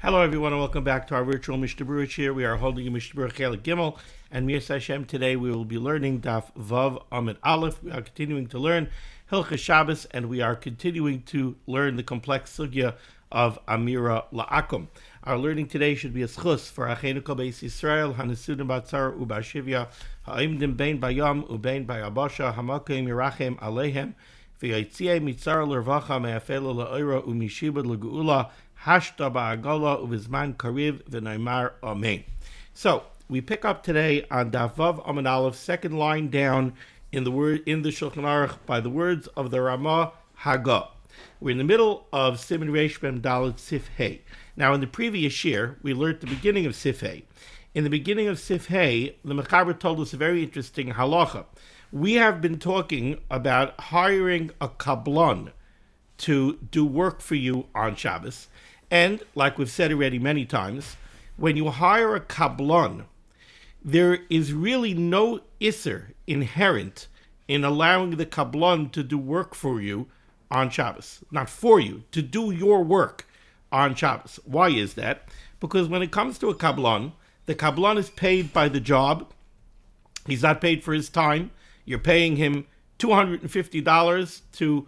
Hello, everyone, and welcome back to our virtual Mishnah Berurah here. We are holding a Mishnah Berurah Chelik Gimel, and Mir Hashem, today we will be learning Daf Vav Amud Aleph. We are continuing to learn Hilchos Shabbos, and we are continuing to learn the complex sugya of Amira La'akum. Our learning today should be a schus for Achenu Kol Beis Yisrael, Hanesudim Batzar Ubashivya, Ha'imdim Bein Bayam Ubein Bayabasha, Hamakim Yirachem Alehem, V'yitzieh Mitzar L'Rvacha Me'afela La'ira Umishibad L'Geula, Hashta Ba'agala Uvizman Kariv V'Naimar Amen. So we pick up today on Daf Vav Amud Aleph, second line down in the Shulchan Aruch by the words of the Ramah Haggah. We're in the middle of Siman Reish Mem Dalet Sif Hey. Now, in the previous year, we learned the beginning of Sif Hey. In the beginning of Sif Hey, the Mechaber told us a very interesting halacha. We have been talking about hiring a kablan to do work for you on Shabbos. And, like we've said already many times, when you hire a kablan, there is really no isser inherent in allowing the kablan to do work for you on Shabbos. Not for you, to do your work on Shabbos. Why is that? Because when it comes to a kablan, the kablan is paid by the job. He's not paid for his time. You're paying him $250 to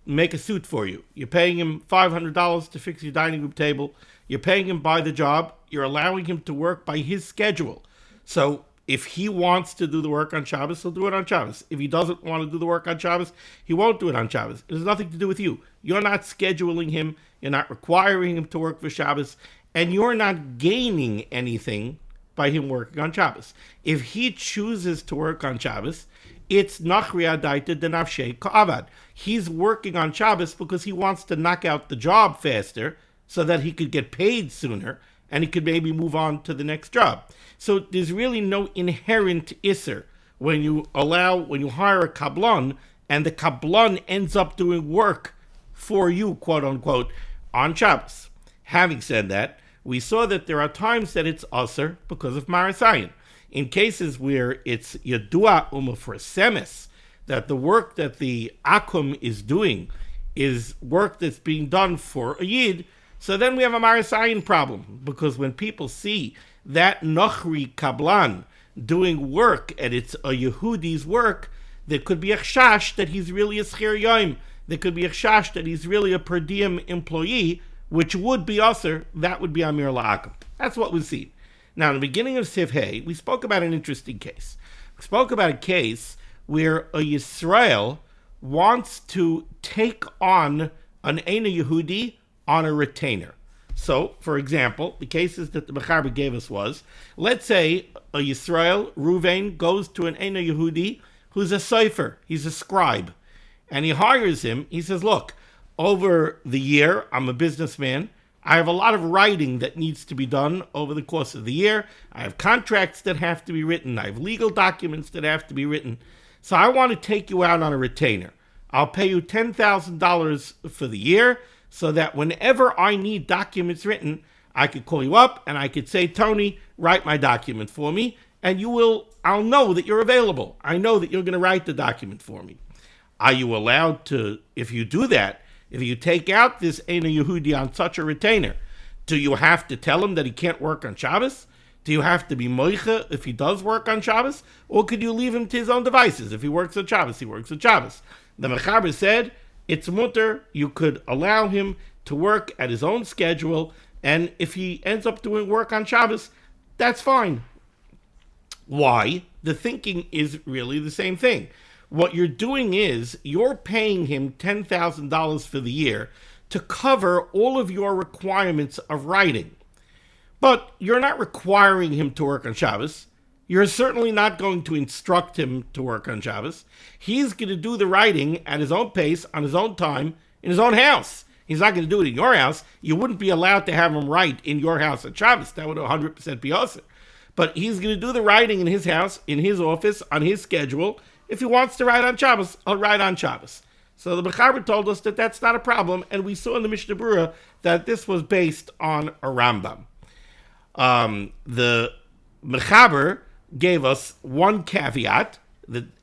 make a suit for you. You're paying him $500 to fix your dining room table. You're paying him by the job. You're allowing him to work by his schedule. So if he wants to do the work on Shabbos, he'll do it on Shabbos. If he doesn't want to do the work on Shabbos, he won't do it on Shabbos. It has nothing to do with you. You're not scheduling him. You're not requiring him to work for Shabbos. And you're not gaining anything by him working on Shabbos. If he chooses to work on Shabbos, it's nachriya daita denafshei ka'avad. He's working on Shabbos because he wants to knock out the job faster so that he could get paid sooner and he could maybe move on to the next job. So there's really no inherent isser when you hire a kablan and the kablan ends up doing work for you, quote unquote, on Shabbos. Having said that, we saw that there are times that it's usher because of marasayin. In cases where it's yadua umafrasemes, that the work that the akum is doing is work that's being done for a yid, so then we have a marasayin problem, because when people see that nochri kablan doing work and it's a Yehudi's work, there could be a chash that he's really a schir yom. There could be a chash that he's really a per diem employee, which would be usher. That would be amir la'akum. That's what we see. Now, in the beginning of Sif Hey, we spoke about an interesting case. We spoke about a case where a Yisrael wants to take on an Eina Yehudi on a retainer. So, for example, the cases that the Mechaber gave us was, let's say a Yisrael, Ruvain, goes to an Eina Yehudi who's a sofer, he's a scribe, and he hires him. He says, look, over the year, I'm a businessman, I have a lot of writing that needs to be done over the course of the year. I have contracts that have to be written. I have legal documents that have to be written. So I want to take you out on a retainer. I'll pay you $10,000 for the year so that whenever I need documents written, I could call you up and I could say, Tony, write my document for me. And I'll know that you're available. I know that you're going to write the document for me. Are you allowed to, if you do that, if you take out this Eina Yehudi on such a retainer, do you have to tell him that he can't work on Shabbos? Do you have to be moicha if he does work on Shabbos? Or could you leave him to his own devices? If he works on Shabbos, he works on Shabbos. The Mechaber said, it's mutter, you could allow him to work at his own schedule, and if he ends up doing work on Shabbos, that's fine. Why? The thinking is really the same thing. What you're doing is you're paying him $10,000 for the year to cover all of your requirements of writing. But you're not requiring him to work on Shabbos. You're certainly not going to instruct him to work on Shabbos. He's going to do the writing at his own pace, on his own time, in his own house. He's not going to do it in your house. You wouldn't be allowed to have him write in your house on Shabbos. That would 100% be awesome. But he's going to do the writing in his house, in his office, on his schedule. If he wants to write on Shabbos, I'll write on Shabbos. So the Mechaber told us that that's not a problem, and we saw in the Mishnah Berurah that this was based on a Rambam. The Mechaber gave us one caveat,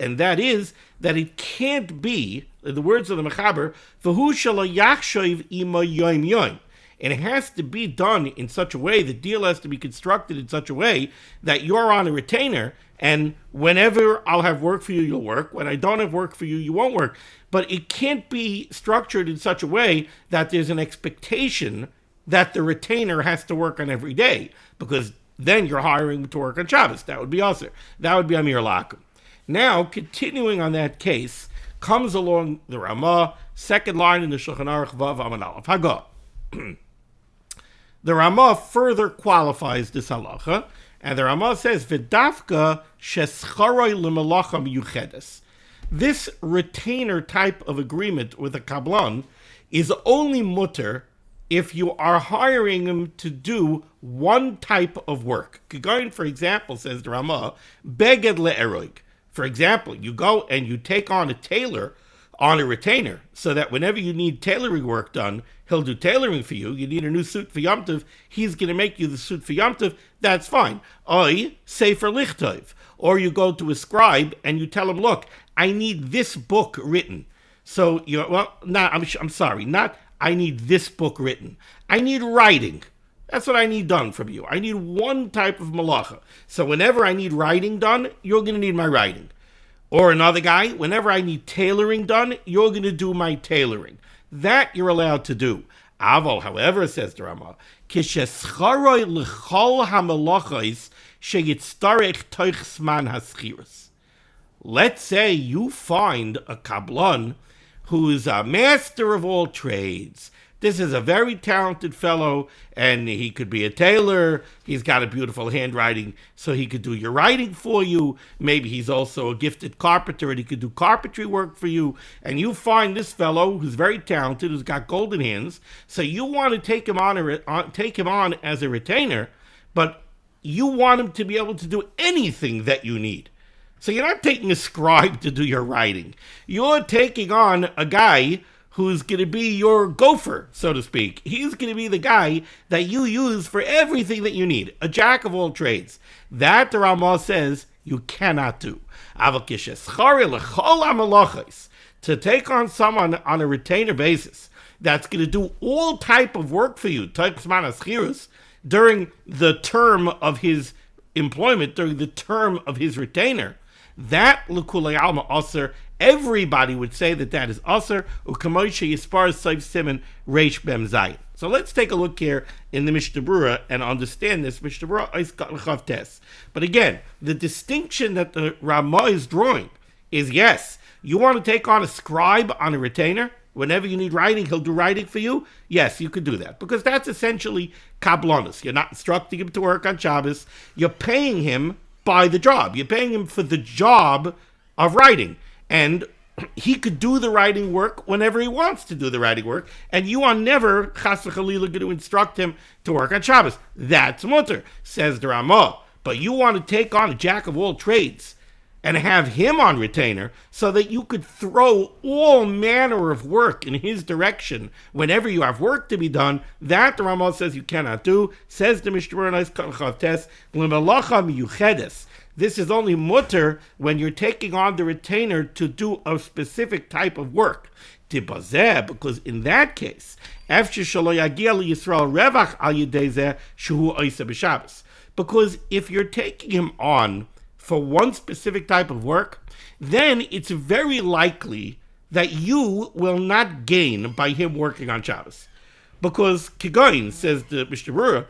and that is that it can't be, in the words of the Mechaber, v'hu shelo yachshav ima yom yom. It has to be done in such a way, the deal has to be constructed in such a way that you're on a retainer, and whenever I'll have work for you, you'll work. When I don't have work for you, you won't work. But it can't be structured in such a way that there's an expectation that the retainer has to work on every day, because then you're hiring to work on Shabbos. That would be Aser. That would be Amir Lakum. Now, continuing on that case, comes along the Ramah, second line in the Shulchan Aruch Vav Amud Aleph. Hagah. The Ramah further qualifies this halacha, and the Ramah says, "V'dafka shescharoi l'malacha miyuchedes." This retainer type of agreement with a kablan is only mutter if you are hiring him to do one type of work. Kigoyin, for example, says the Ramah, beged le'eroig. For example, you go and you take on a tailor on a retainer, so that whenever you need tailoring work done, he'll do tailoring for you. You need a new suit for Yom Tov, he's going to make you the suit for Yom Tov. That's fine. Oi, sefer lichtov. Or you go to a scribe and you tell him, look, I need this book written. So, I'm sorry, not I need this book written. I need writing. That's what I need done from you. I need one type of malacha. So whenever I need writing done, you're going to need my writing. Or another guy, whenever I need tailoring done, you're going to do my tailoring. That you're allowed to do. Aval, however, says the Ramah, kishescharoi l'chol hamalachos sheyitztarech toich zman haschirus. Let's say you find a kablan who's a master of all trades. This is a very talented fellow, and he could be a tailor. He's got a beautiful handwriting, so he could do your writing for you. Maybe he's also a gifted carpenter, and he could do carpentry work for you. And you find this fellow who's very talented, who's got golden hands, so you want to take him on as a retainer, but you want him to be able to do anything that you need. So you're not taking a scribe to do your writing. You're taking on a guy who's going to be your gopher, so to speak. He's going to be the guy that you use for everything that you need, a jack of all trades. That, the Ramah says, you cannot do. To take on someone on a retainer basis that's going to do all type of work for you, during the term of his employment, during the term of his retainer, that l'kulei alma aser, everybody would say that is aser, u'kamoishe yispar soif siman reish bem zayin. So let's take a look here in the Mishnah Berurah and understand this. Mishnah Berurah is l'chav tes. But again, the distinction that the Ramah is drawing is, yes, you want to take on a scribe on a retainer. Whenever you need writing, he'll do writing for you. Yes, you could do that, because that's essentially kablanus. You're not instructing him to work on Shabbos. You're paying him by the job. You're paying him for the job of writing. And he could do the writing work whenever he wants to do the writing work. And you are never, chas v'chalila, going to instruct him to work on Shabbos. That's mutter, says the Ramah. But you want to take on a jack of all trades and have him on retainer so that you could throw all manner of work in his direction whenever you have work to be done. That the Ramah says you cannot do. Says the Mishnah Berurah, this is only mutter when you're taking on the retainer to do a specific type of work. Because in that case, because if you're taking him on for one specific type of work, then it's very likely that you will not gain by him working on Shabbos. Because Kigoyin, says the Mishnah Berurah,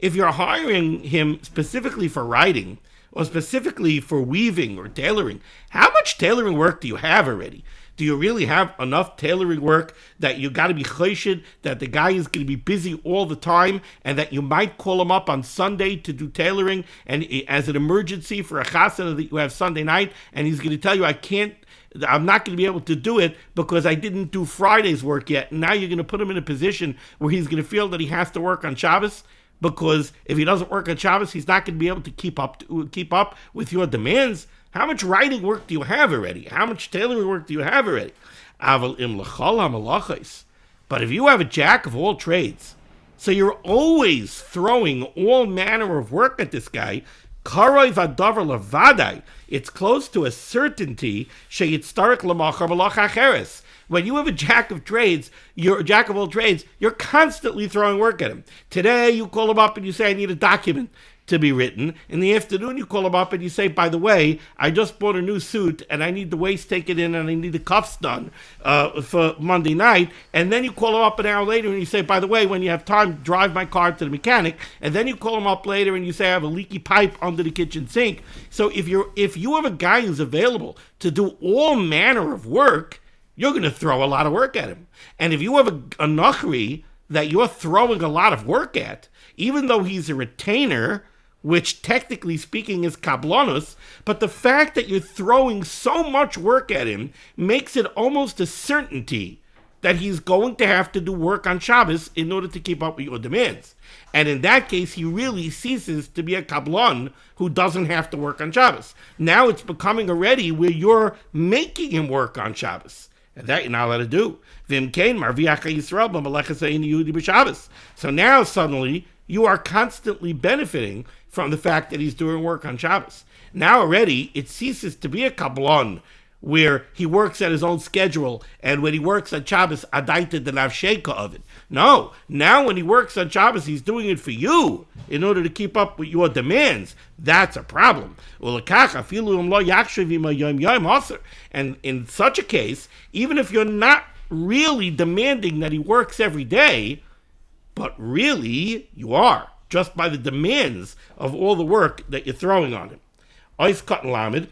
if you're hiring him specifically for writing, or specifically for weaving or tailoring, how much tailoring work do you have already? Do you really have enough tailoring work that you got to be choshed, that the guy is going to be busy all the time, and that you might call him up on Sunday to do tailoring, and as an emergency for a chasana that you have Sunday night, and he's going to tell you, I'm not going to be able to do it because I didn't do Friday's work yet. And now you're going to put him in a position where he's going to feel that he has to work on Shabbos, because if he doesn't work on Shabbos, he's not going to be able to keep up with your demands. How much writing work do you have already? How much tailoring work do you have already? But if you have a jack of all trades, so you're always throwing all manner of work at this guy, it's close to a certainty When you have a jack of trades, you're a jack of all trades, you're constantly throwing work at him. Today, you call him up and you say, I need a document to be written. In the afternoon, you call him up and you say, by the way, I just bought a new suit and I need the waist taken in and I need the cuffs done for Monday night. And then you call him up an hour later and you say, by the way, when you have time, drive my car to the mechanic. And then you call him up later and you say, I have a leaky pipe under the kitchen sink. So if you have a guy who's available to do all manner of work, you're going to throw a lot of work at him. And if you have a nachri that you're throwing a lot of work at, even though he's a retainer, which technically speaking is kablanus, but the fact that you're throwing so much work at him makes it almost a certainty that he's going to have to do work on Shabbos in order to keep up with your demands. And in that case, he really ceases to be a kablan who doesn't have to work on Shabbos. Now it's becoming already where you're making him work on Shabbos. And that you're not allowed to do. So now suddenly you are constantly benefiting from the fact that he's doing work on Shabbos. Now already it ceases to be a kablan where he works at his own schedule, and when he works on Shabbos, adaita the navsheka of it. No, now when he works on Shabbos, he's doing it for you in order to keep up with your demands. That's a problem. And in such a case, even if you're not really demanding that he works every day, but really you are, just by the demands of all the work that you're throwing on him. Ois kat lamed.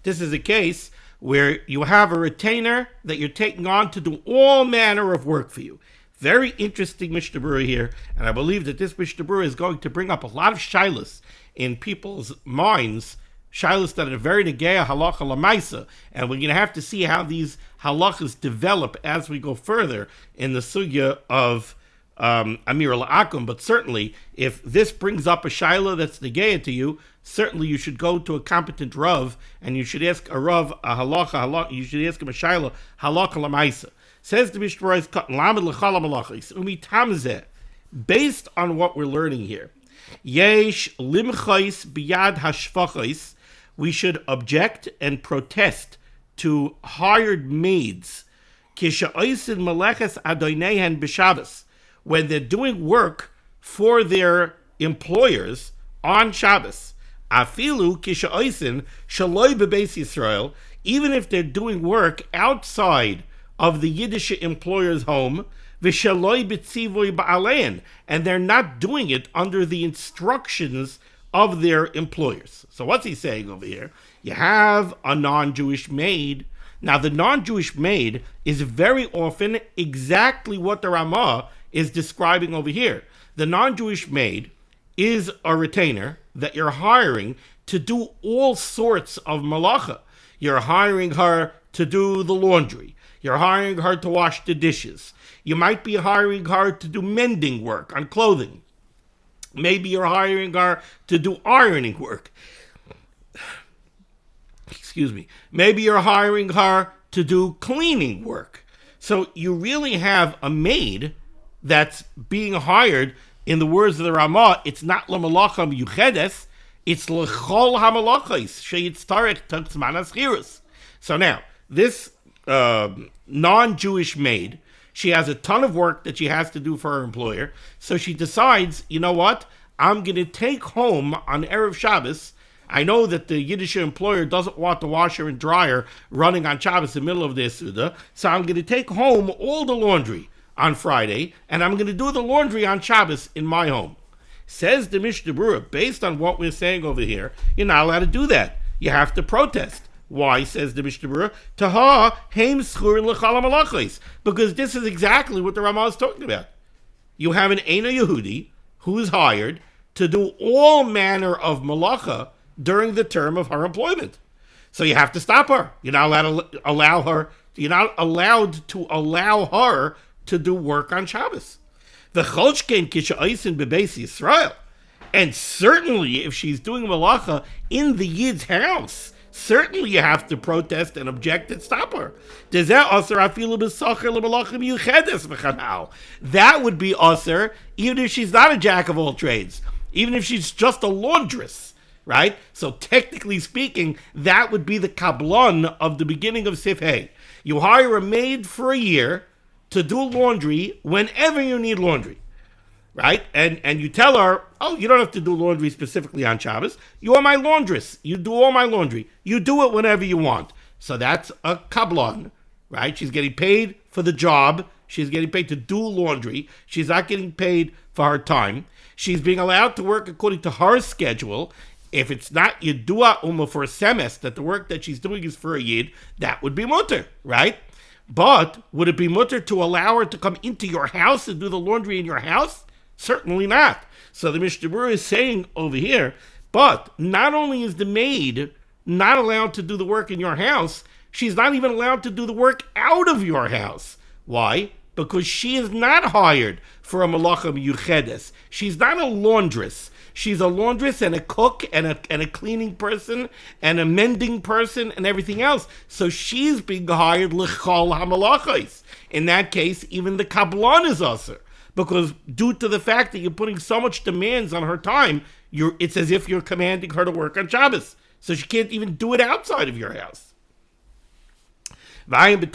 This is a case where you have a retainer that you're taking on to do all manner of work for you. Very interesting Mishnah Berurah here, and I believe that this Mishnah Berurah is going to bring up a lot of shilas in people's minds, shilas that are very negeya halacha lamaisa, and we're going to have to see how these halachas develop as we go further in the sugya of Amir al-Akum. But certainly, if this brings up a shaila that's negeya to you, certainly you should go to a competent Rav, and you should ask a Rav a halacha, you should ask him a shaila halacha lamaisa. Says the Mishnah Berurah, based on what we're learning here, yesh limchais biyad hashvachais, we should object and protest to hired maids kisha'osin meleches adoinehen b'Shabbos, when they're doing work for their employers on Shabbos. Afilu kisha'osin shaloi bebeis Yisrael, even if they're doing work outside of the Yiddish employer's home, v'shaloi b'tzivoy ba'alein, and they're not doing it under the instructions of their employers. So what's he saying over here? You have a non-Jewish maid. Now the non-Jewish maid is very often exactly what the Ramah is describing over here. The non-Jewish maid is a retainer that you're hiring to do all sorts of malacha. You're hiring her to do the laundry. You're hiring her to wash the dishes. You might be hiring her to do mending work on clothing. Maybe you're hiring her to do ironing work. Excuse me. Maybe you're hiring her to do cleaning work. So you really have a maid that's being hired. In the words of the Ramah, it's not l'malacha miyuchedes, it's l'chol hamalachos sheyitztarech tzman haschirus. So now, this non-Jewish maid, she has a ton of work that she has to do for her employer, so she decides, you know what, I'm going to take home on Erev Shabbos. I know that the Yiddish employer doesn't want the washer and dryer running on Shabbos in the middle of their Suda, so I'm going to take home all the laundry on Friday, and I'm going to do the laundry on Shabbos in my home. Says the Mishnah Berurah, based on what we're saying over here, you're not allowed to do that. You have to protest. Why, says the Mishnah Berurah? Taha heim schurin l'chal malachos, because this is exactly what the Ramah is talking about. You have an Eina Yehudi who is hired to do all manner of malacha during the term of her employment. So you have to stop her. You're not allowed to allow her. You're not allowed to allow her to do work on Shabbos. The cholshkein kisha'osin bebeis Yisrael, and certainly if she's doing malacha in the Yid's house, certainly you have to protest and object and stop her. That would be usher, even if she's not a jack of all trades, even if she's just a laundress. right? So technically speaking, that would be the kablon of the beginning of Sif Hey. You hire a maid for a year to do laundry whenever you need laundry, right? And you tell her, oh, you don't have to do laundry specifically on Shabbos. You are my laundress. You do all my laundry. You do it whenever you want. So that's a kablon, right? She's getting paid for the job. She's getting paid to do laundry. She's not getting paid for her time. She's being allowed to work according to her schedule. If it's not Yidua Uma for a semester, that the work that she's doing is for a Yid, that would be mutter, right? But would it be mutter to allow her to come into your house and do the laundry in your house? Certainly not. So the Mishnah Berurah is saying over here, but not only is the maid not allowed to do the work in your house, she's not even allowed to do the work out of your house. Why? Because she is not hired for a malacha miyuchedes. She's not a laundress. She's a laundress and a cook and a cleaning person and a mending person and everything else. So she's being hired l'chol hamalachos. In that case, even the kablon is usher. Because due to the fact that you're putting so much demands on her time, it's as if you're commanding her to work on Shabbos. So she can't even do it outside of your house. And the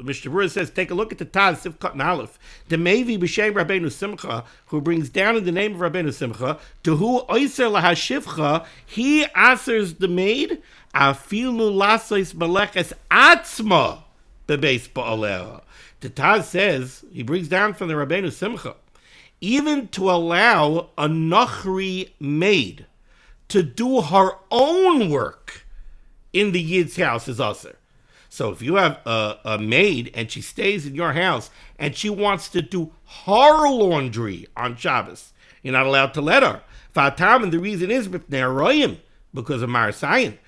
Mishnah Berurah says, take a look at the Taz Sivkat and Aleph. The Mevi b'Shem Rabbeinu Simcha, who brings down in the name of Rabbeinu Simcha, to who oiser lahashivcha, he answers the maid, afilu lasois meleches atzma bebeis ba'aleha. The Taz says, he brings down from the Rabbeinu Simcha, even to allow a Nachri maid to do her own work in the Yid's house is usher. So if you have a maid and she stays in your house and she wants to do her laundry on Shabbos, you're not allowed to let her. Fatam, and the reason is because of Marasayan.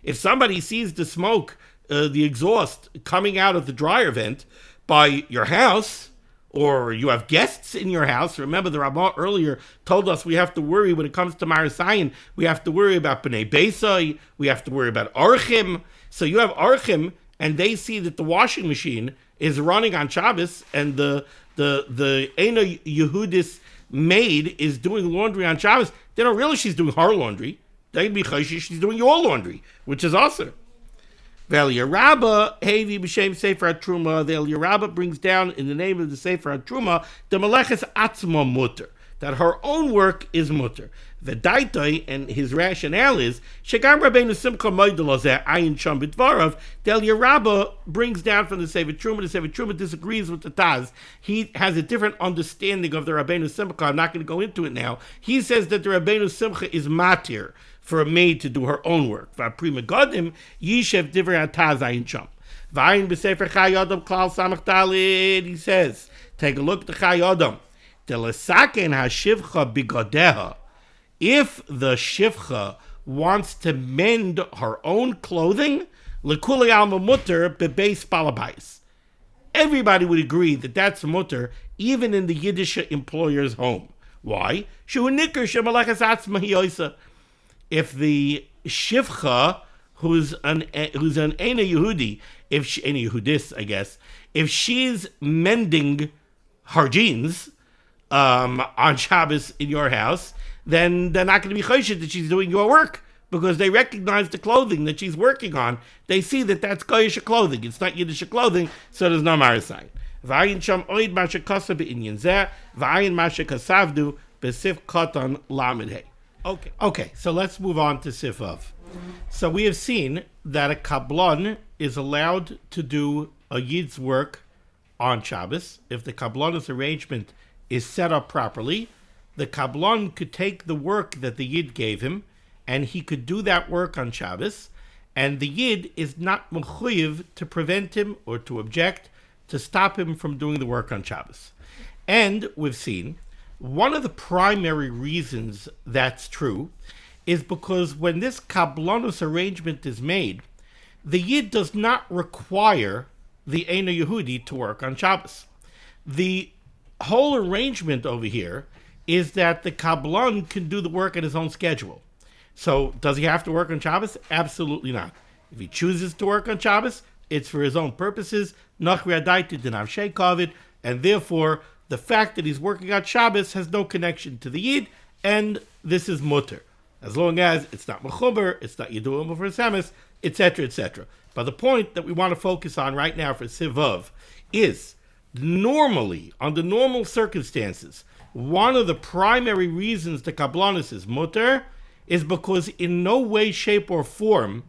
If somebody sees the smoke, the exhaust coming out of the dryer vent by your house, or you have guests in your house. Remember, the Rabbah earlier told us we have to worry when it comes to Marasayan. We have to worry about B'nai Beisai. We have to worry about Archim. So you have Archim, and they see that the washing machine is running on Shabbos, and the Eina Yehudis maid is doing laundry on Shabbos. They don't realize she's doing her laundry. They'd be chayshish, she's doing your laundry, which is awesome. The El Yerabba brings down in the name of the Sefer HaTruma the Meleches Atzma Mutter, that her own work is mutter. The Daitai, and his rationale is Shegam Rabbeinu Simcha Moidel Ayin Sham B'Dvarav. The El Yerabba brings down from the Sefer Truma. The Sefer Truma disagrees with the Taz. He has a different understanding of the Rabbeinu Simcha. I'm not going to go into it now. He says that the Rabbeinu Simcha is matir for a maid to do her own work. V'apri megadim yishev divrei hataz ayin sham. V'ayin b'sefer Chai Adam klal samach dalid. He says, take a look at the Chai Adam. Telesaken hashivcha bigadeha. If the shivcha wants to mend her own clothing, lekuli alma mutter bebeis balabais. Everybody would agree that that's mutter, even in the Yiddish employer's home. Why? Shu nikar shemalachas atzma hiyosa. If the shivcha, who's an Eina Yehudi, if she, Eina Yehudis, I guess, if she's mending her jeans on Shabbos in your house, then they're not going to be choshed that she's doing your work, because they recognize the clothing that she's working on. They see that that's Goyish clothing. It's not Yiddish clothing, so there's no marasai. V'ayin sham oid masha kasa be'inyan zeh, v'ayin masha kasavdu b'sif katan lamed hey. Okay, so let's move on to Sifav. So we have seen that a Kablan is allowed to do a Yid's work on Shabbos. If the Kablan's arrangement is set up properly, the Kablan could take the work that the Yid gave him, and he could do that work on Shabbos, and the Yid is not mechuyev to prevent him or to object, to stop him from doing the work on Shabbos. And we've seen one of the primary reasons that's true is because when this Kablanus arrangement is made, the Yid does not require the Eina Yehudi to work on Shabbos. The whole arrangement over here is that the Kablan can do the work at his own schedule. So does he have to work on Shabbos? Absolutely not. If he chooses to work on Shabbos, it's for his own purposes, Nachri Adaiti Dinav Sheikavit, and therefore the fact that he's working on Shabbos has no connection to the Yid, and this is mutter, as long as it's not mechuber, it's not yiduim for semes, etc., etc. But the point that we want to focus on right now for Sivav is normally, under normal circumstances, one of the primary reasons the kablanis is mutter is because in no way, shape, or form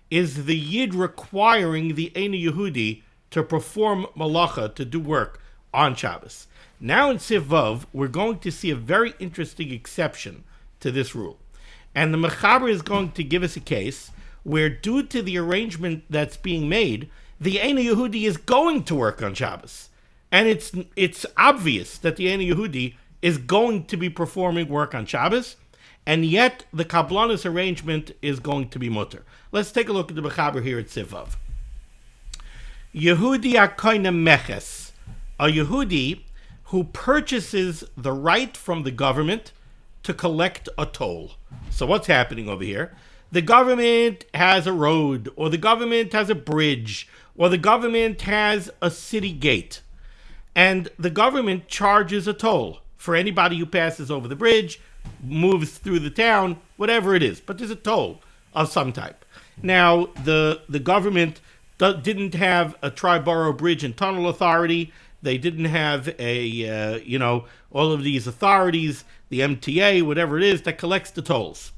is the Yid requiring the Eina Yehudi to perform malacha, to do work on Shabbos. Now in Sivav, we're going to see a very interesting exception to this rule. And the Mechaber is going to give us a case where, due to the arrangement that's being made, the Eina Yehudi is going to work on Shabbos. And it's obvious that the Eina Yehudi is going to be performing work on Shabbos, and yet the kablanis arrangement is going to be mutter. Let's take a look at the Mechaber here at Sivav. Yehudi akoina meches, a Yehudi who purchases the right from the government to collect a toll. So what's happening over here? The government has a road, or the government has a bridge, or the government has a city gate, and the government charges a toll for anybody who passes over the bridge, moves through the town, whatever it is, but there's a toll of some type. Now, the government didn't have a tri-borough bridge and tunnel authority. They didn't have all of these authorities, the MTA, whatever it is, that collects the tolls.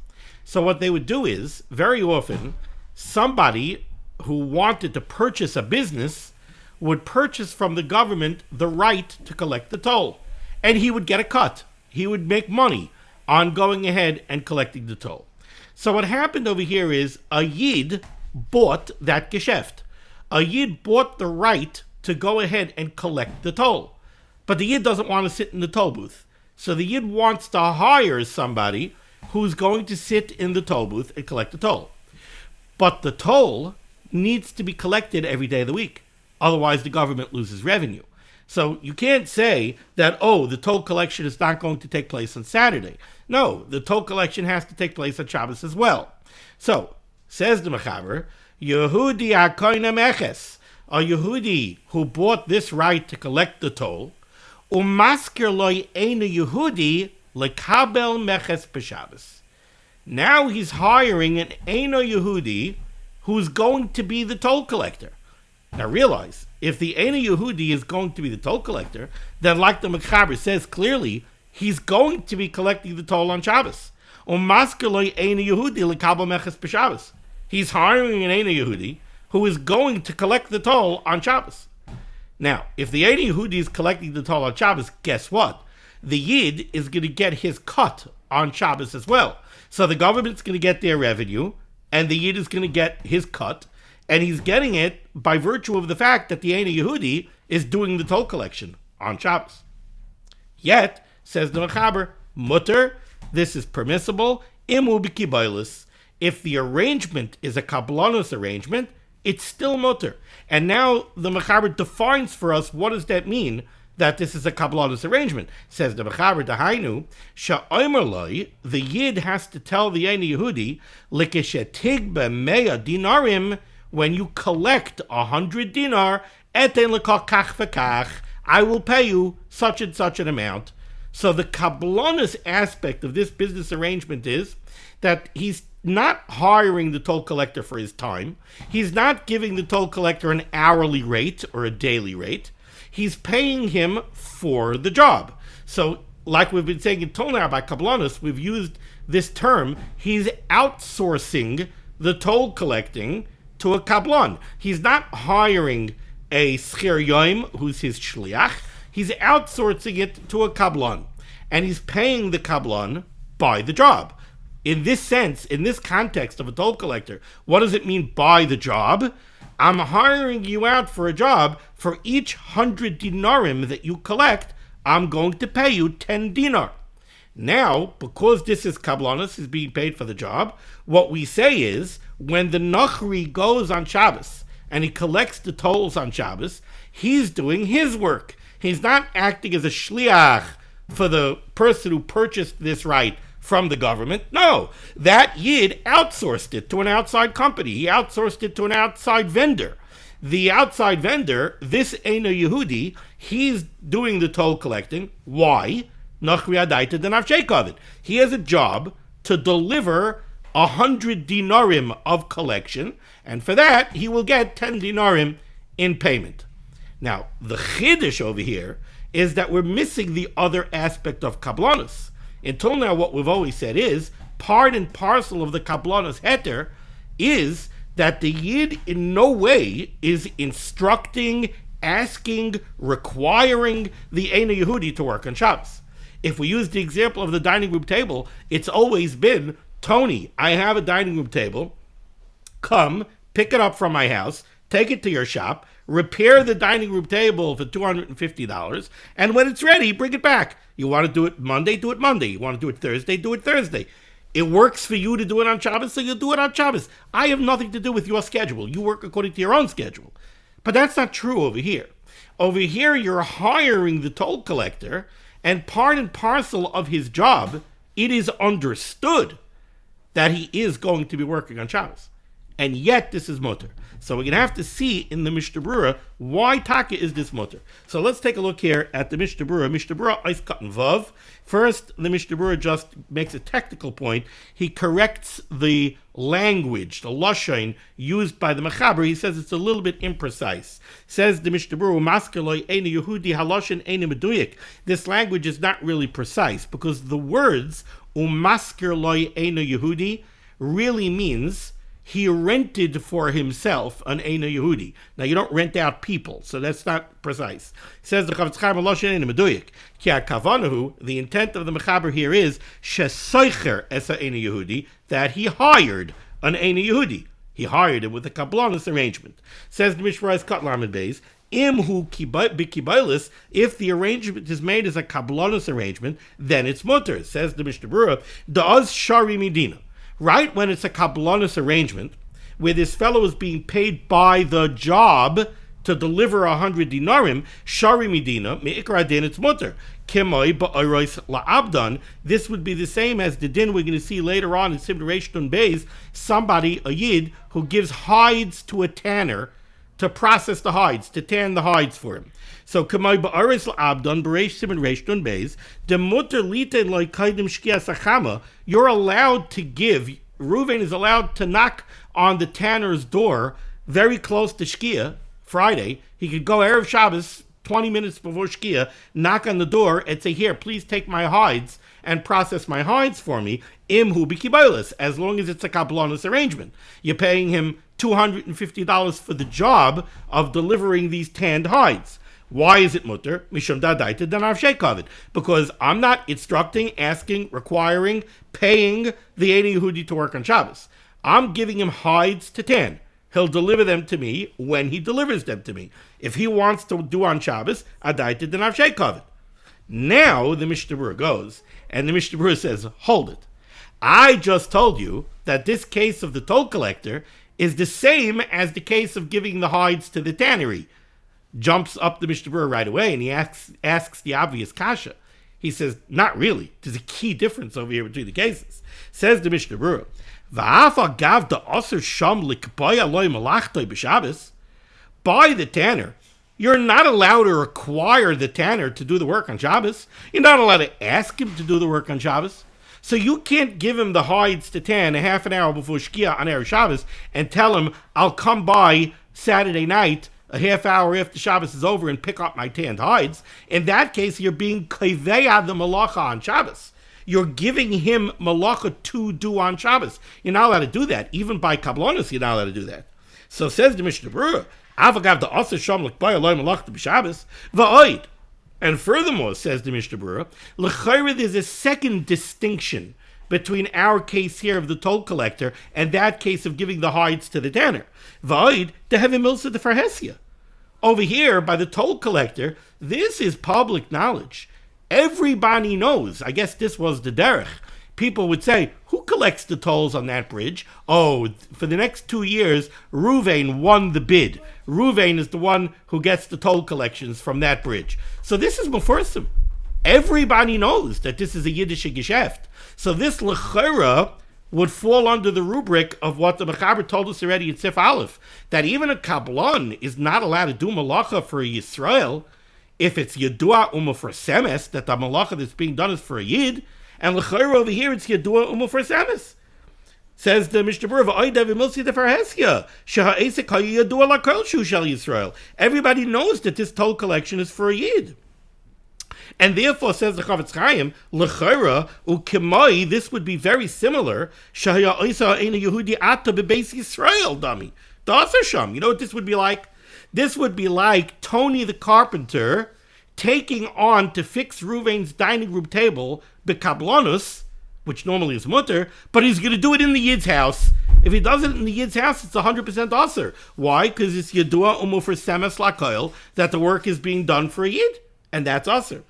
So what they would do is, very often, somebody who wanted to purchase a business would purchase from the government the right to collect the toll. And he would get a cut. He would make money on going ahead and collecting the toll. So what happened over here is a Yid bought that geschäft. A Yid bought the right to go ahead and collect the toll. But the Yid doesn't want to sit in the toll booth. So the Yid wants to hire somebody who's going to sit in the toll booth and collect the toll. But the toll needs to be collected every day of the week. Otherwise, the government loses revenue. So you can't say that, the toll collection is not going to take place on Saturday. No, the toll collection has to take place on Shabbos as well. So, says the Mechaber, Yehudi akoina meches, a Yehudi who bought this right to collect the toll, umasker loy eina Yehudi lekabel meches b'Shabbos. Now he's hiring an Eina Yehudi who's going to be the toll collector. Now realize, if the Eina Yehudi is going to be the toll collector, then like the Mechaber says clearly, he's going to be collecting the toll on Shabbos. Umasker loy eina Yehudi lekabel meches b'Shabbos. He's hiring an Eina Yehudi who is going to collect the toll on Shabbos. Now, if the Eina Yehudi is collecting the toll on Shabbos, guess what? The Yid is going to get his cut on Shabbos as well. So the government's going to get their revenue, and the Yid is going to get his cut, and he's getting it by virtue of the fact that the Eina Yehudi is doing the toll collection on Shabbos. Yet, says the Mechaber, mutter, this is permissible, imu b'kiboilus. If the arrangement is a kablanos arrangement, it's still mutter. And now the Mechaber defines for us what does that mean that this is a kablanos arrangement. Says the Mechaber, dahainu, sha'omer loy, the Yid has to tell the Eina Yehudi, likeshetig b'meya dinarim, when you collect 100 dinar, eten lekach kach v'kach, I will pay you such and such an amount. So the kablanos aspect of this business arrangement is that he's not hiring the toll collector for his time. He's not giving the toll collector an hourly rate or a daily rate. He's paying him for the job. So, like we've been saying until now by kablanos, we've used this term, he's outsourcing the toll collecting to a kablan. He's not hiring a schir yoim, who's his shliach. He's outsourcing it to a kablan. And he's paying the kablan by the job. In this sense, in this context of a toll collector, what does it mean by the job? I'm hiring you out for a job. For each 100 dinarim that you collect, I'm going to pay you 10 dinar. Now, because this is kablanos, is being paid for the job, what we say is, when the Nachri goes on Shabbos and he collects the tolls on Shabbos, he's doing his work. He's not acting as a shliach for the person who purchased this right from the government. No, that Yid outsourced it to an outside company. He outsourced it to an outside vendor. The outside vendor, this Eino Yehudi, he's doing the toll collecting. Why? He has a job to deliver 100 dinarim of collection, and for that, he will get 10 dinarim in payment. Now, the chiddush over here is that we're missing the other aspect of kablanus. Until now, what we've always said is, part and parcel of the kablanus heter is that the Yid in no way is instructing, asking, requiring the Eino Yehudi to work on Shabbos. If we use the example of the dining room table, it's always been, Tony, I have a dining room table, come, pick it up from my house, take it to your shop, repair the dining room table for $250, and when it's ready, bring it back. You want to do it Monday, do it Monday. You want to do it Thursday, do it Thursday. It works for you to do it on Shabbos, so you do it on Shabbos. I have nothing to do with your schedule. You work according to your own schedule. But that's not true over here. Over here, you're hiring the toll collector, and part and parcel of his job, it is understood that he is going to be working on Shabbos. And yet, this is mutter. So we're going to have to see in the Mishnah Berurah why taka is this mutter. So let's take a look here at the Mishnah Berurah. Mishnah Berurah, Eis Katan Vav. First, the Mishnah Berurah just makes a technical point. He corrects the language, the lashon used by the Mechaber. He says it's a little bit imprecise. Says the Mishnah Berurah, Maskeloi Eino Yehudi haloshen Eino Meduyik. This language is not really precise because the words Umaskeloi Eino Yehudi really means he rented for himself an Eino Yehudi. Now, you don't rent out people, so that's not precise. Says the Chavetz Chaim Aloshen Eino Meduyik. Ki hakavanahu, the intent of the Mechaber here is shesoicher es Eino Yehudi, that he hired an Eino Yehudi. He hired him with a kablanus arrangement. Says the Mishra Kat Lamed Beis, Imhu b'kibaylis, if the arrangement is made as a kablanus arrangement, then it's mutter. Says the Mishnah Berurah, da'az shari midina. Right when it's a kablanus arrangement, where this fellow is being paid by the job to deliver 100 dinarim, shari midina, me'ikra din, it's mutter. Kemoi ba'oros la'abdan, this would be the same as the din we're going to see later on in Siman Reish Nun Beis, somebody, a yid, who gives hides to a tanner to process the hides, to tan the hides for him. So, kemoi ba'oros la'abdan, b'reish Siman Reish Nun Beis, de mutter liten loy kaidim shkia sachama, you're allowed to give, Reuven is allowed to knock on the tanner's door very close to Shkia, Friday. He could go Erev Shabbos, 20 minutes before Shkia, knock on the door and say, here, please take my hides and process my hides for me, imhu b'kibaylis, as long as it's a kablanus arrangement. You're paying him $250 for the job of delivering these tanned hides. Why is it mutter? Mishum dadaita danav sheikavit. Because I'm not instructing, asking, requiring, paying the Eino Yehudi to work on Shabbos. I'm giving him hides to tan. He'll deliver them to me when he delivers them to me. If he wants to do on Shabbos, adaita danav sheikavit. Now the Mishnah Berurah goes, and the Mishnah Berurah says, hold it. I just told you that this case of the toll collector is the same as the case of giving the hides to the tannery. Jumps up the Mishnah Berurah right away, and he asks the obvious kasha. He says, not really. There's a key difference over here between the cases. Says the Mishnah Berurah, V'afa gav da aser sham likpay aloy malachtoi b'Shabbos. By the tanner, you're not allowed to require the tanner to do the work on Shabbos. You're not allowed to ask him to do the work on Shabbos. So you can't give him the hides to tan a half an hour before Shkia on Erev Shabbos and tell him, I'll come by Saturday night a half hour after Shabbos is over and pick up my tanned hides. In that case, you're being kaveya the malacha on Shabbos. You're giving him malacha to do on Shabbos. You're not allowed to do that. Even by kablanus, you're not allowed to do that. So says the Mishnah Berurah, Avagav the Aser Sham L'Kbay Aloy Malach B'Shabbos V'Oid. And furthermore, says the Mishnah Berurah, L'Chayre, there's a second distinction between our case here of the toll collector and that case of giving the hides to the tanner. V'Oid, to have a milsa de farhesia. Over here, by the toll collector, this is public knowledge. Everybody knows. I guess this was the derech. People would say, who collects the tolls on that bridge? Oh, for the next 2 years, Reuven won the bid. Reuven is the one who gets the toll collections from that bridge. So this is Meforsim. Everybody knows that this is a Yiddish geschäft. So this lechera would fall under the rubric of what the Mechaber told us already in Sif Aleph, that even a Kablan is not allowed to do malacha for a Yisrael if it's Yedua U'Mefresemes, that the malacha that's being done is for a Yid, and l'chayra over here it's Yedua U'Mefresemes. Says the Mishnah Berurah, everybody knows that this toll collection is for a Yid. And therefore, says the Chavetz Chaim, l'chayra ukemai, this would be very similar. Shahaya oisa eina Yehudi ata bebeis Yisrael dami. Da'aser sham. You know what this would be like? This would be like Tony the carpenter taking on to fix Reuven's dining room table bekablanus, which normally is mutter, but he's going to do it in the Yid's house. If he does it in the Yid's house, it's 100% aser. Why? Because it's Yedua U'Mefresemes Lakoil, that the work is being done for a Yid, and that's aser.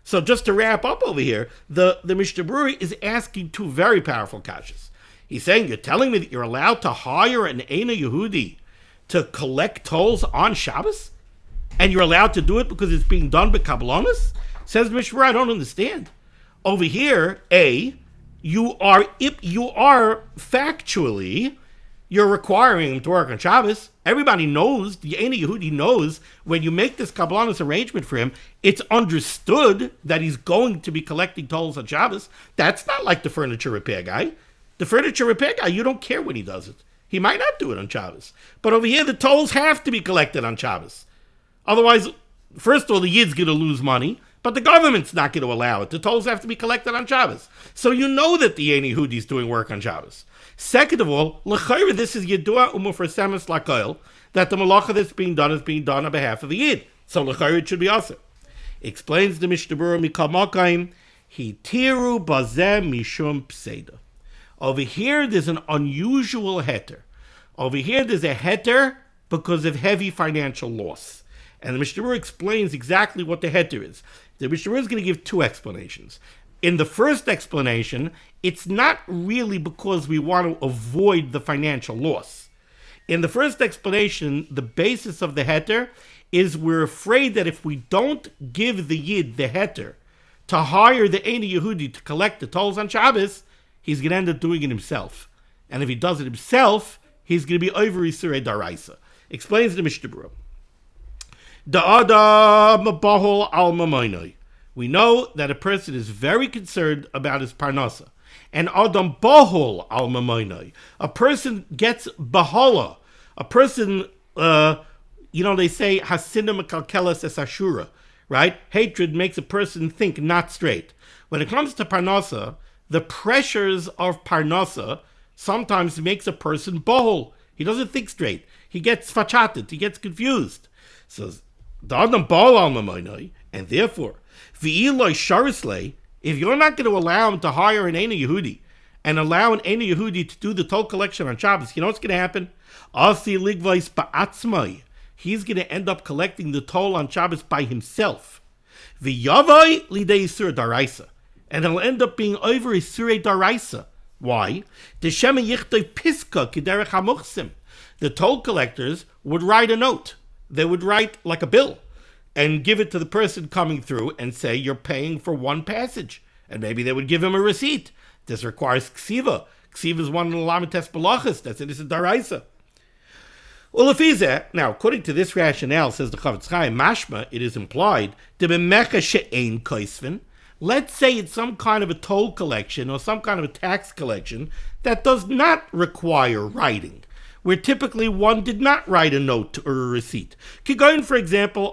So just to wrap up over here, the Mishnah Berurah is asking two very powerful kashas. He's saying, you're telling me that you're allowed to hire an Eina Yehudi to collect tolls on Shabbos? And you're allowed to do it because it's being done by Kabbalanus? Says the Mishnah Berurah, I don't understand. Over here, you are factually, you're requiring him to work on Shabbos. Everybody knows, the Eina Yehudi knows, when you make this Kabbalanus arrangement for him, it's understood that he's going to be collecting tolls on Shabbos. That's not like the furniture repair guy. The furniture repair guy, you don't care when he does it. He might not do it on Shabbos. But over here, the tolls have to be collected on Shabbos. Otherwise, first of all, the Yid's going to lose money, but the government's not going to allow it. The tolls have to be collected on Shabbos. So you know that the Eina Yehudi is doing work on Shabbos. Second of all, l'chayra, this is Yedua U'Mefresemes Lakoil, that the malacha that's being done is being done on behalf of the Yid. So l'chayra, it should be also. Explains the Mishnah Berurah, Mikal Makayim, Hitiru Bazeh Mishum Pseida. Over here, there's an unusual heter. Over here, there's a heter because of heavy financial loss. And the Mishnah Berurah explains exactly what the heter is. The Mishnah Berurah is going to give two explanations. In the first explanation, it's not really because we want to avoid the financial loss. In the first explanation, the basis of the heter is we're afraid that if we don't give the Yid the heter to hire the Eina Yehudi to collect the tolls on Shabbos, he's going to end up doing it himself. And if he does it himself, he's going to be over Isurei Daraisa. Explains the Mishnah Berurah. Da'adam bahol al mamoinoi. We know that a person is very concerned about his parnasa. And Adam bahol al mamoinoi. A person gets bahala. A person, they say, hasina mekalkelas es ashura, right? Hatred makes a person think not straight. When it comes to parnasa, the pressures of parnasa sometimes makes a person bahol. He doesn't think straight. He gets fachated. He gets confused. So, the Adam bahol al mamoinoi, and therefore, v'iloi sharislei, if you're not going to allow him to hire an Eina Yehudi and allow an Eina Yehudi to do the toll collection on Shabbos, you know what's going to happen? Asi ligvais ba'atzmai. He's going to end up collecting the toll on Shabbos by himself. V'yavai lidei Isurei Daraisa. And he'll end up being over Isurei Daraisa. Why? The toll collectors would write a note. They would write like a bill and give it to the person coming through and say, you're paying for one passage. And maybe they would give him a receipt. This requires ksiva. Ksiva is one of the lamites balachas. That's it. It's a daraisa. Well, now, according to this rationale, says the Chavetz Chaim, mashma, it is implied, let's say it's some kind of a toll collection or some kind of a tax collection that does not require writing, where typically one did not write a note or a receipt. Kigoyin, for example,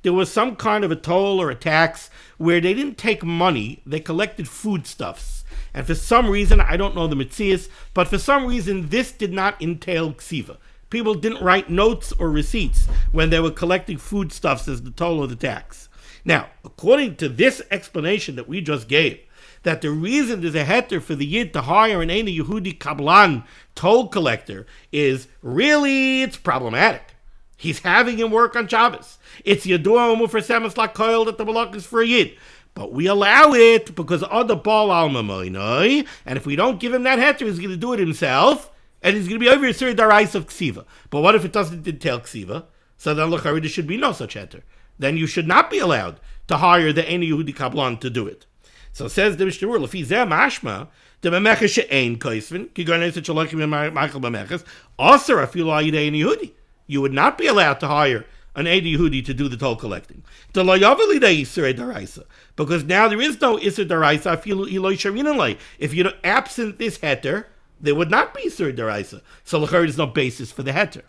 there was some kind of a toll or a tax where they didn't take money, they collected foodstuffs. And for some reason, I don't know the Metzias, but for some reason this did not entail ksiva. People didn't write notes or receipts when they were collecting foodstuffs as the toll or the tax. Now, according to this explanation that we just gave, that the reason there's a heter for the Yid to hire an Eina Yehudi Kablan toll collector is really, it's problematic. He's having him work on Shabbos. It's Yadua U'Mefresemes Lakoil that the malach is for a Yid. But we allow it because other bal al mamoinoi, and if we don't give him that heter, he's going to do it himself, and he's going to be over Isurei Daraisa of ksiva. But what if it doesn't entail ksiva? So then l'chari, there should be no such heter. Then you should not be allowed to hire the Eina Yehudi Kablan to do it. So says the Mishnah Berurah, Lefi zeh mashma, the memeches she'ein koisvin, ki garnes et shalachim ma'achal memeches, aser afilu al yidei ein Yehudi. You would not be allowed to hire an Ein Yehudi to do the toll collecting. The lo yavel yidei Yisrei Daraisa, because now there is no Isser Daraisa, afilu iloi sharinan lei. If you're absent this heter, there would not be Isser Daraisa. So l'chayr is no basis for the heter.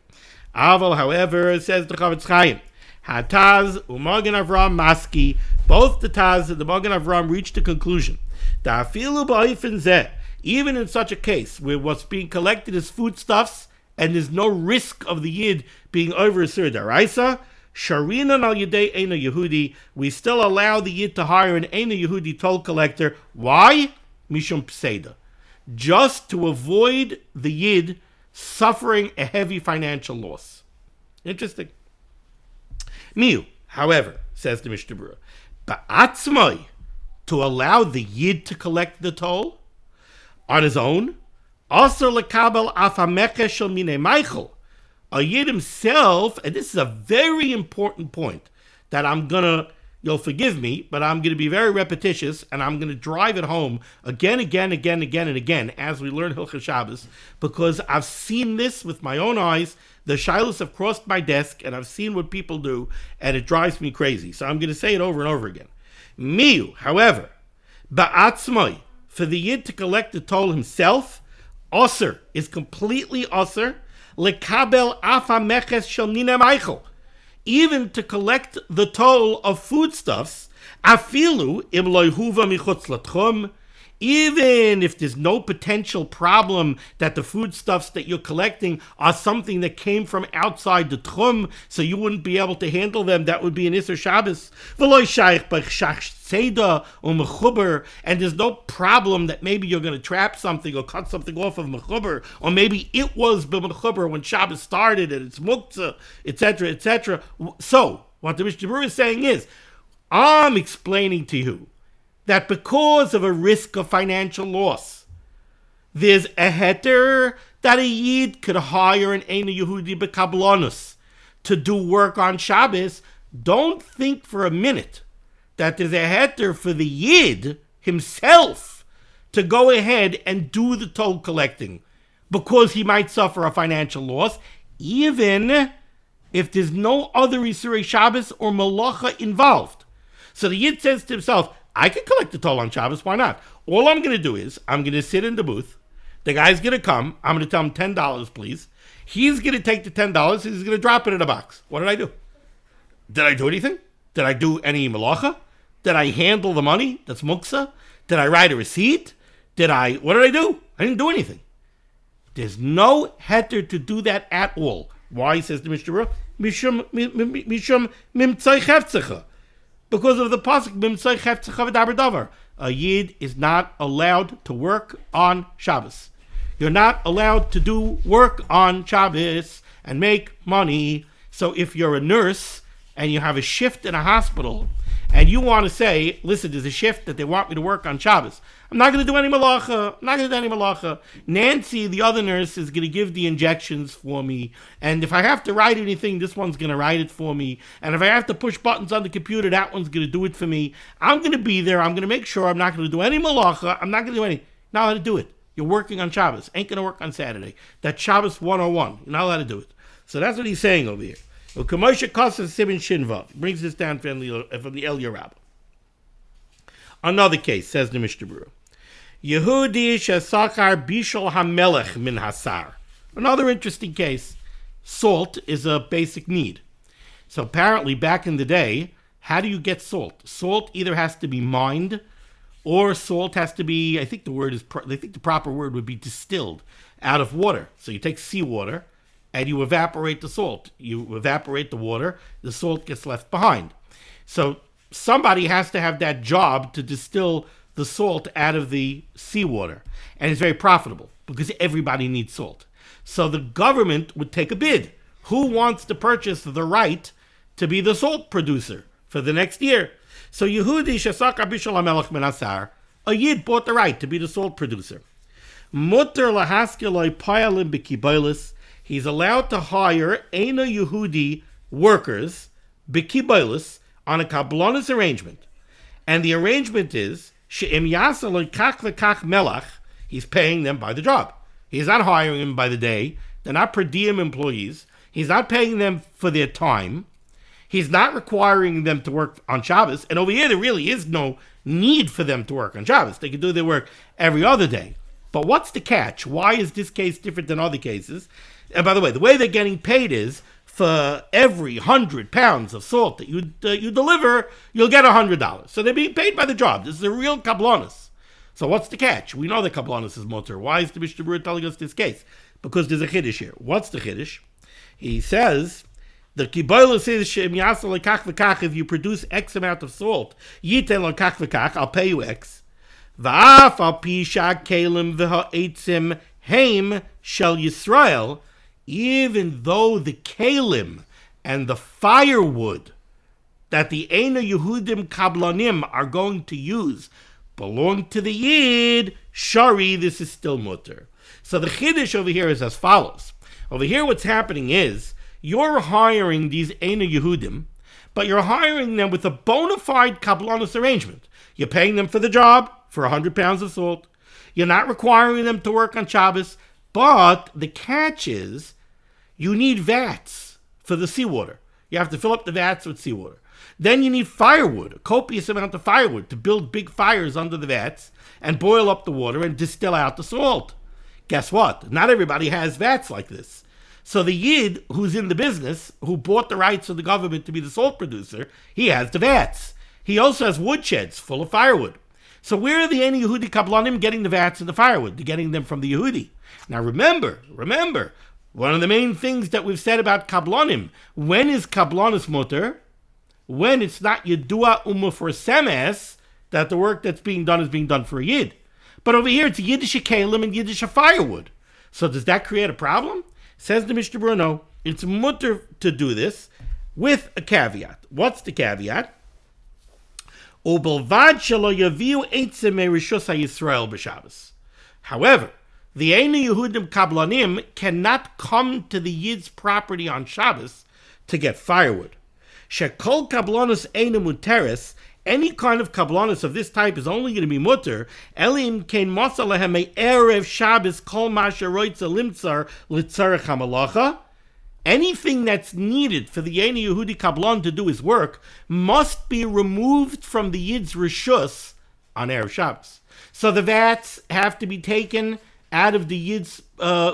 Aval, however, says the Chavetz Chaim, Hataz u'Magen Avram Maski, both the Taz and the Magen Avram reached the conclusion that afilu ba'ifin zeh, even in such a case where what's being collected is foodstuffs and there's no risk of the Yid being over a Isser Daraisa, Sharinan al Yidei Ein Yehudi, we still allow the Yid to hire an Ein Yehudi toll collector. Why? Mishum Pseida. Just to avoid the Yid suffering a heavy financial loss. Interesting. Miu, however, says the Mishnah Berurah, Ba'atzmai, to allow the Yid to collect the toll on his own, also lekabel afameche shel minei meichel, a Yid himself, and this is a very important point that you'll forgive me, but I'm going to be very repetitious, and I'm going to drive it home again, and again, as we learn Hilchos Shabbos, because I've seen this with my own eyes. The shilos have crossed my desk, and I've seen what people do, and it drives me crazy. So I'm going to say it over and over again. Miu, however, ba'atzmai, for the Yid to collect the toll himself, Osir is completely Osir, lekabel afa meches shel minei meichel, even to collect the toll of foodstuffs, afilu im lo huva michutz latchum, even if there's no potential problem that the foodstuffs that you're collecting are something that came from outside the tchum, so you wouldn't be able to handle them, that would be an Isser Shabbos. And there's no problem that maybe you're going to trap something or cut something off of mechuber, or maybe it was b'mechuber when Shabbos started and it's muktzah, etc., etc. So, what the Mishnah Berurah is saying is, I'm explaining to you that because of a risk of financial loss, there's a heter that a Yid could hire an Ein Yehudi b'kablanus to do work on Shabbos. Don't think for a minute that there's a heter for the Yid himself to go ahead and do the toll collecting because he might suffer a financial loss, even if there's no other Isurei Shabbos or Malacha involved. So the Yid says to himself, I can collect the toll on Shabbos, why not? All I'm going to do is, I'm going to sit in the booth, the guy's going to come, I'm going to tell him $10, please. He's going to take the $10, he's going to drop it in a box. What did I do? Did I do anything? Did I do any malacha? Did I handle the money? That's muksa? Did I write a receipt? What did I do? I didn't do anything. There's no heter to do that at all. Why, says the Mishnah Berurah? Mishum mimtzai chefzecha. Because of the pasuk, mimtzai chefzecha v'daber davar. A Yid is not allowed to work on Shabbos. You're not allowed to do work on Shabbos and make money. So if you're a nurse and you have a shift in a hospital and you want to say, listen, there's a shift that they want me to work on Shabbos, I'm not going to do any malacha. Nancy, the other nurse, is going to give the injections for me. And if I have to write anything, this one's going to write it for me. And if I have to push buttons on the computer, that one's going to do it for me. I'm going to be there. I'm going to make sure I'm not going to do any malacha. I'm not going to do any. Not allowed to do it. You're working on Shabbos. Ain't going to work on Saturday. That's Shabbos 101. You're not allowed to do it. So that's what he's saying over here. U'kamoshe Kosev Siman Shinvav brings this down from the El Yerab. Another case, says the Mishnah Berurah. Yehudi shesachar bishol hamelech min hasar. Another interesting case. Salt is a basic need. So apparently back in the day, how do you get salt? Salt either has to be mined, or salt has to be, I think the proper word would be distilled out of water. So you take seawater and you evaporate the salt. You evaporate the water, the salt gets left behind. So somebody has to have that job to distill the salt out of the seawater. And it's very profitable because everybody needs salt. So the government would take a bid. Who wants to purchase the right to be the salt producer for the next year? So Yehudi shesachar bishol hamelech min hasar, a Yid bought the right to be the salt producer. Mutter lahaskiloi payalim b'kibolis. He's allowed to hire Ein Yehudi workers, b'kibolis, on a kablonis arrangement. And the arrangement is, she'im yasa lekach v'kach melach, he's paying them by the job. He's not hiring them by the day. They're not per diem employees. He's not paying them for their time. He's not requiring them to work on Shabbos. And over here, there really is no need for them to work on Shabbos. They can do their work every other day. But what's the catch? Why is this case different than other cases? And by the way, the way they're getting paid is for every 100 pounds of salt that you deliver, you'll get $100. So they're being paid by the job. This is a real kablonis. So what's the catch? We know that kablonis is mutter. Why is the Mishnah Berurah telling us this case? Because there's a chiddush here. What's the chiddush? He says, the Kiboila says, if you produce X amount of salt, Yiten lekach v'kach, I'll pay you X. V'af al pisha kelim v'ha'etzim heim shel Yisrael, even though the kelim and the firewood that the Eina Yehudim Kablanim are going to use belong to the Yid, Shari, this is still mutter. So the chiddush over here is as follows. Over here what's happening is, you're hiring these Eina Yehudim, but you're hiring them with a bona fide kablanos arrangement. You're paying them for the job, for 100 pounds of salt. You're not requiring them to work on Shabbos, but the catch is, you need vats for the seawater. You have to fill up the vats with seawater. Then you need firewood, a copious amount of firewood, to build big fires under the vats and boil up the water and distill out the salt. Guess what? Not everybody has vats like this. So the Yid, who's in the business, who bought the rights of the government to be the salt producer, he has the vats. He also has woodsheds full of firewood. So where are the Eina Yehudi Kablanim getting the vats and the firewood? They're getting them from the Yehudi. Now remember, one of the main things that we've said about Kablanim, when is Kablanis mutter? When it's not Yedua Umma for Semes, that the work that's being done is being done for a Yid. But over here, it's Yiddish Kalim and Yiddish firewood. So does that create a problem? Says the Mishnah Berurah, no, it's mutter to do this with a caveat. What's the caveat? However, the Eina Yehudim Kablanim cannot come to the Yid's property on Shabbos to get firewood. Shekol kablanos eina muteres, any kind of kablanos of this type is only going to be mutter. Elim kein masa lehem erev Shabbos kol ma sheroitza limtzar litzarech hamalacha. Anything that's needed for the Eina Yehudi Kablan to do his work must be removed from the Yid's rishus on erev Shabbos. So the vats have to be taken out of the Yid's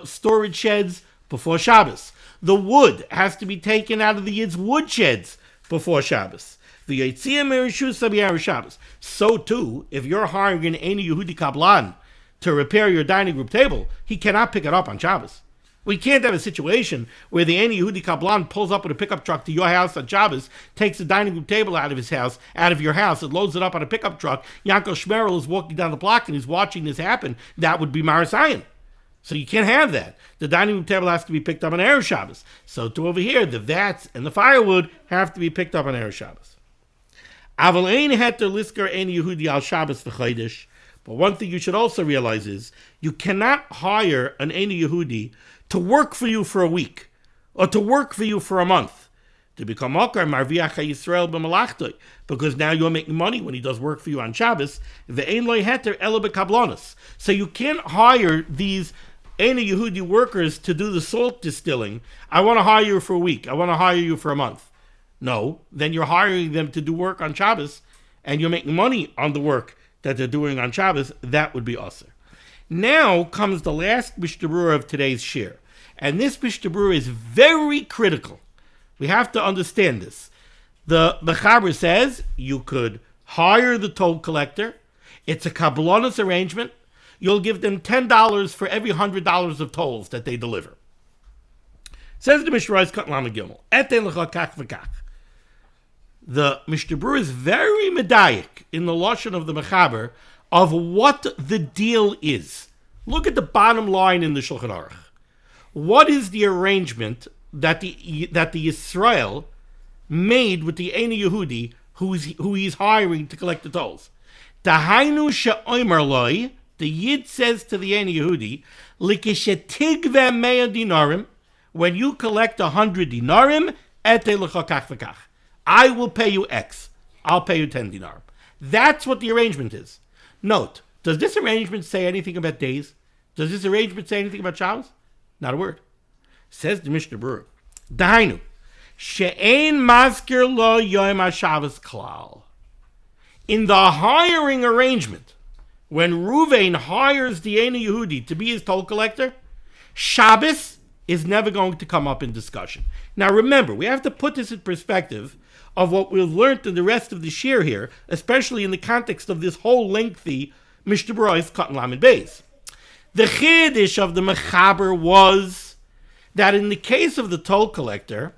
storage sheds before Shabbos. The wood has to be taken out of the Yid's wood sheds before Shabbos. The Yitzia Merishus Sabiyar Shabbos. So too, if you're hiring an Eina Yehudi Kablan to repair your dining room table, he cannot pick it up on Shabbos. We can't have a situation where the Eina Yehudi Kablan pulls up with a pickup truck to your house on Shabbos, takes the dining room table out of your house, and loads it up on a pickup truck. Yankel Shmerel is walking down the block and he's watching this happen. That would be Marasayan. So you can't have that. The dining room table has to be picked up on Erev Shabbos. So to over here, the vats and the firewood have to be picked up on Erev Shabbos. Aval ein heter liskar Eina Yehudi al Shabbos v'chodesh. But one thing you should also realize is, you cannot hire an Eina Yehudi to work for you for a week, or to work for you for a month, to become Makar Marviach Yisrael b'malachtai, because now you're making money when he does work for you on Shabbos. Ve'ein lo heter ela b'kablanos. So you can't hire these Eina Yehudi workers to do the salt distilling. I want to hire you for a week. I want to hire you for a month. No, then you're hiring them to do work on Shabbos, and you're making money on the work that they're doing on Shabbos. That would be usher. Now comes the last Mishnah Berurah of today's shir. And this Mishnah Berurah is very critical. We have to understand this. The Mechaber says you could hire the toll collector. It's a kablonis arrangement. You'll give them $10 for every $100 of tolls that they deliver. Says the Mishnah Berurah, Eten lecha kach v'kach. The Mishnah Berurah is very medayik in the lashon of the Mechaber of what the deal is. Look at the bottom line in the Shulchan Aruch. What is the arrangement that the Yisrael made with the Eina Yehudi who he's hiring to collect the tolls? Tahainu she'omer loi, the Yid says to the Eina Yehudi, likishetigve mea dinarim, when you collect 100 dinarim, ete lecha kach v'kach. I will pay you X. I'll pay you 10 dinarim. That's what the arrangement is. Note, does this arrangement say anything about days? Does this arrangement say anything about Shabbos? Not a word. Says the Mishnah Berurah, Dainu, she'ein maskir lo yom HaShabbos klal. In the hiring arrangement, when Ruvain hires the Ena Yehudi to be his toll collector, Shabbos is never going to come up in discussion. Now remember, we have to put this in perspective of what we've learned in the rest of the shir here, especially in the context of this whole lengthy Mishnah Berurah Katan Lamed Beis. The chiddush of the Mechaber was that in the case of the toll collector,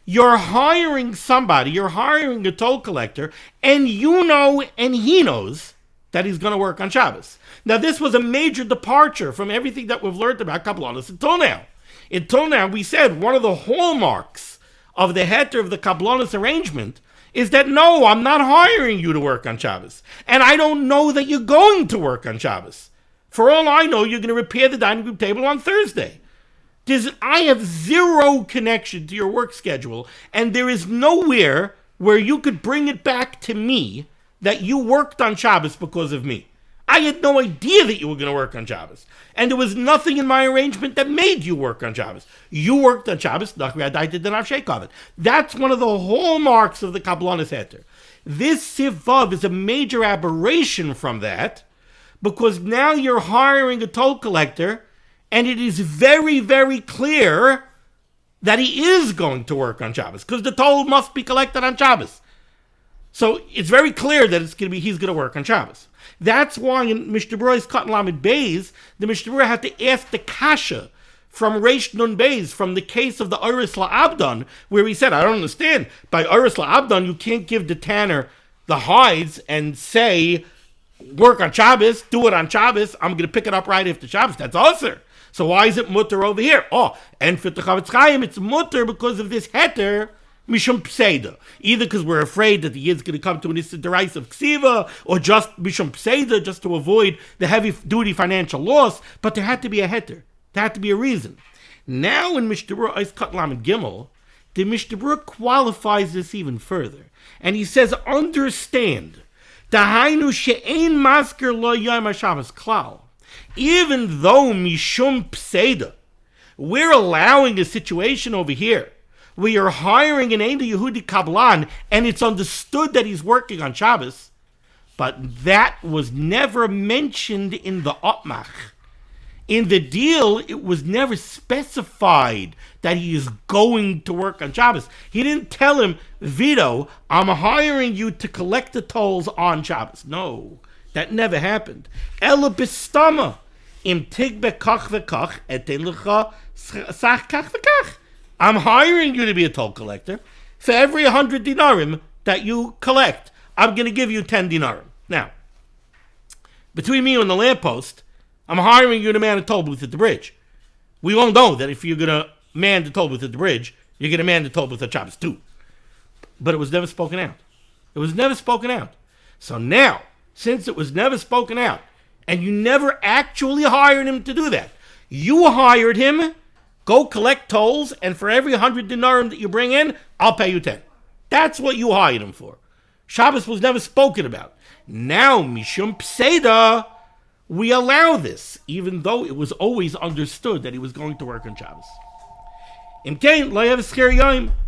you're hiring somebody, you're hiring a toll collector, and you know and he knows that he's going to work on Shabbos. Now, this was a major departure from everything that we've learned about Kabbalah until now. Until now, we said one of the hallmarks of the heter of the Kabbalah arrangement is that, no, I'm not hiring you to work on Shabbos. And I don't know that you're going to work on Shabbos. For all I know, you're going to repair the dining room table on Thursday. I have zero connection to your work schedule, and there is nowhere where you could bring it back to me that you worked on Shabbos because of me. I had no idea that you were going to work on Shabbos. And there was nothing in my arrangement that made you work on Shabbos. You worked on Shabbos. That's one of the hallmarks of the Kabbalah heter. This Sivav is a major aberration from that, because now you're hiring a toll collector, and it is very, very clear that he is going to work on Shabbos, because the toll must be collected on Shabbos. So it's very clear that he's going to work on Shabbos. That's why in Mishnah Berurah Katan Lamed Beis, the Mishnah Berurah had to ask the kasha from Reish Nun Beis, from the case of the Oris LaAbdon, where he said, I don't understand. By Oris LaAbdon, you can't give the tanner the hides and say, work on Shabbos, do it on Shabbos, I'm going to pick it up right after Shabbos. That's usher. So why is it mutter over here? Oh, and for the Chavetz Chaim, it's mutter because of this heter, Mishum Pseida. Either because we're afraid that the Yid's going to come to an Issa Derais of Ksiva, or just Mishum Pseida, just to avoid the heavy-duty financial loss, but there had to be a heter. There had to be a reason. Now in Mishnah Berurah Katan Lamed Gimel, the Mishnah Berurah qualifies this even further. And he says, understand, Dahainu she'ein masker lo yom HaShabbos klal. Even though Mishum Pseida, we're allowing a situation over here where you're hiring an Ena Yehudi Kabbalan, and it's understood that he's working on Shabbos, but that was never mentioned in the Otmach. In the deal, it was never specified that he is going to work on Shabbos. He didn't tell him, Vito, I'm hiring you to collect the tolls on Shabbos. No, that never happened. Ela bistama, im tigbe kach v'kach, etin lecha sach kach v'kach. I'm hiring you to be a toll collector. For every 100 dinarim that you collect, I'm going to give you 10 dinarim. Now, between me and the lamppost, I'm hiring you to man a toll booth at the bridge. We all know that if you're going to man the toll booth at the bridge, you're going to man the toll booth at Shabbos too. But it was never spoken out. It was never spoken out. So now, since it was never spoken out, and you never actually hired him to do that, you hired him, go collect tolls, and for every 100 dinarim that you bring in, I'll pay you 10. That's what you hired him for. Shabbos was never spoken about. Now, Mishum Pseida, we allow this, even though it was always understood that he was going to work on Shabbos.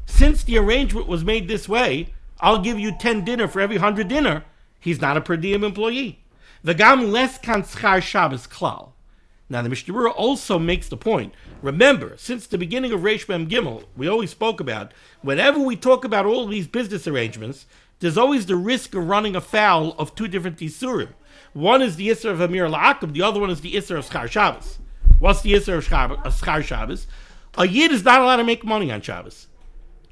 Since the arrangement was made this way, I'll give you 10 dinner for every 100 dinner. He's not a per diem employee. V'gam les kan schar Shabbos klal. Now the Mishnah Berurah also makes the point. Remember, since the beginning of Reish Mem Gimel, we always spoke about, whenever we talk about all these business arrangements, there's always the risk of running afoul of two different Isurim. One is the Isser of Amir La'akim, the other one is the Isser of Schar Shabbos. What's the Isser of Schar Shabbos? A Yid is not allowed to make money on Shabbos.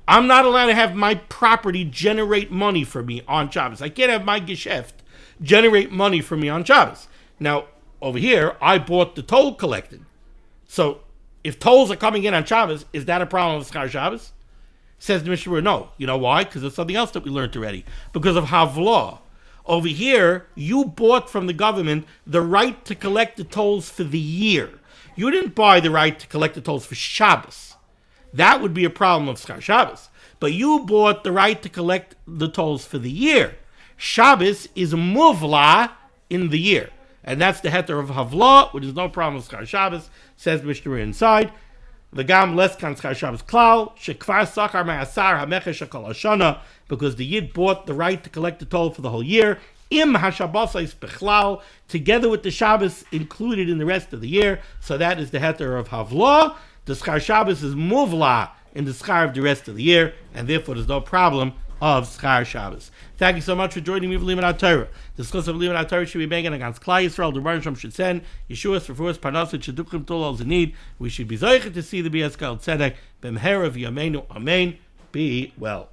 I'm not allowed to have my property generate money for me on Shabbos. I can't have my Geschäft generate money for me on Shabbos. Now, over here, I bought the toll collected. So, if tolls are coming in on Shabbos, is that a problem with Schar Shabbos? Says the Mishnah Berurah, no. You know why? Because there's something else that we learned already. Because of Havlah. Over here, you bought from the government the right to collect the tolls for the year. You didn't buy the right to collect the tolls for Shabbos. That would be a problem of Schar Shabbos. But you bought the right to collect the tolls for the year. Shabbos is muvla in the year. And that's the heter of Havla, which is no problem with Schar Shabbos, says Mishnah Berurah inside. The gam less kan Schar Shabbos klal, shekvar sakar ma'asar hamechesh hakol hashana, because the Yid bought the right to collect the toll for the whole year, im hashabbosais bechlal, together with the Shabbos included in the rest of the year. So that is the heter of Havla. The Schar Shabbos is muvla in the schar of the rest of the year, and therefore there's no problem of Schar Shabbos. Thank you so much for joining me for limud HaTorah. The discussion of limud HaTorah should be made against Klal Yisrael. The Baruch Shem should send Yeshua's for first Parnassah Sheduchim Tol all the need. We should be zoichet to see the Bias Kal Tzedek B'mhera v'yameinu Amen. Be well.